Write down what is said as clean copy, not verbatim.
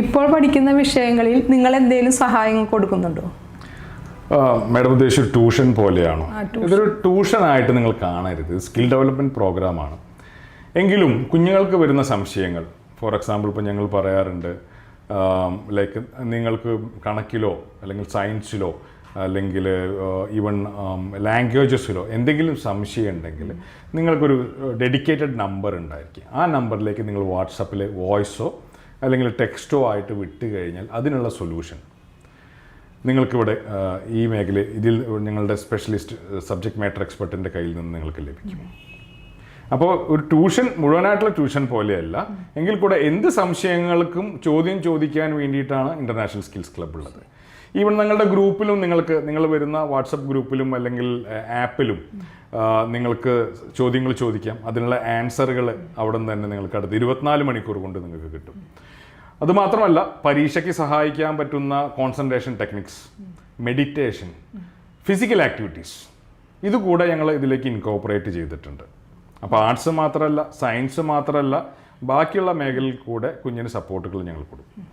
ഇപ്പോൾ പഠിക്കുന്ന വിഷയങ്ങളിൽ നിങ്ങൾ എന്തെങ്കിലും സഹായം കൊടുക്കുന്നുണ്ടോ? മാഡം ഉദ്ദേശിച്ച ട്യൂഷൻ പോലെയാണോ? ഇതൊരു ട്യൂഷനായിട്ട് നിങ്ങൾ കാണരുത്, സ്കിൽ ഡെവലപ്മെൻറ്റ് പ്രോഗ്രാമാണ്. എങ്കിലും കുഞ്ഞുങ്ങൾക്ക് വരുന്ന സംശയങ്ങൾ, ഫോർ എക്സാമ്പിൾ ഇപ്പോൾ ഞങ്ങൾ പറയാറുണ്ട്, ലൈക്ക് നിങ്ങൾക്ക് കണക്കിലോ അല്ലെങ്കിൽ സയൻസിലോ അല്ലെങ്കിൽ ഈവൺ ലാംഗ്വേജസിലോ എന്തെങ്കിലും സംശയം ഉണ്ടെങ്കിൽ നിങ്ങൾക്കൊരു ഡെഡിക്കേറ്റഡ് നമ്പർ ഉണ്ടായിരിക്കും. ആ നമ്പറിലേക്ക് നിങ്ങൾ വാട്സപ്പിൽ വോയിസോ അല്ലെങ്കിൽ ടെക്സ്റ്റോ ആയിട്ട് വിട്ട് കഴിഞ്ഞാൽ അതിനുള്ള സൊല്യൂഷൻ നിങ്ങൾക്കിവിടെ ഈ ഇതിൽ ഞങ്ങളുടെ സ്പെഷ്യലിസ്റ്റ് സബ്ജക്ട് മാറ്റർ എക്സ്പെർട്ടിൻ്റെ കയ്യിൽ നിന്ന് നിങ്ങൾക്ക് ലഭിക്കും. അപ്പോൾ ഒരു ട്യൂഷൻ മുഴുവനായിട്ടുള്ള ട്യൂഷൻ പോലെയല്ല, എങ്കിൽ കൂടെ എന്ത് സംശയങ്ങൾക്കും ചോദ്യം ചോദിക്കാൻ വേണ്ടിയിട്ടാണ് ഇൻ്റർനാഷണൽ സ്കിൽസ് ക്ലബ്ബ് ഉള്ളത്. ഈവൻ നിങ്ങളുടെ ഗ്രൂപ്പിലും നിങ്ങൾ വരുന്ന വാട്സപ്പ് ഗ്രൂപ്പിലും അല്ലെങ്കിൽ ആപ്പിലും നിങ്ങൾക്ക് ചോദ്യങ്ങൾ ചോദിക്കാം. അതിനുള്ള ആൻസറുകൾ അവിടെ നിന്ന് തന്നെ നിങ്ങൾക്ക് അടുത്ത് 24 മണിക്കൂർ കൊണ്ട് നിങ്ങൾക്ക് കിട്ടും. അതുമാത്രമല്ല, പരീക്ഷയ്ക്ക് സഹായിക്കാൻ പറ്റുന്ന concentration techniques, meditation, physical activities ഇതുകൂടെ ഞങ്ങൾ ഇതിലേക്ക് ഇൻകോപ്പറേറ്റ് ചെയ്തിട്ടുണ്ട്. അപ്പോൾ ആർട്സ് മാത്രമല്ല, സയൻസ് മാത്രമല്ല, ബാക്കിയുള്ള മേഖലയിൽ കൂടെ കുഞ്ഞിന് സപ്പോർട്ടുകൾ ഞങ്ങൾ കൊടുക്കും.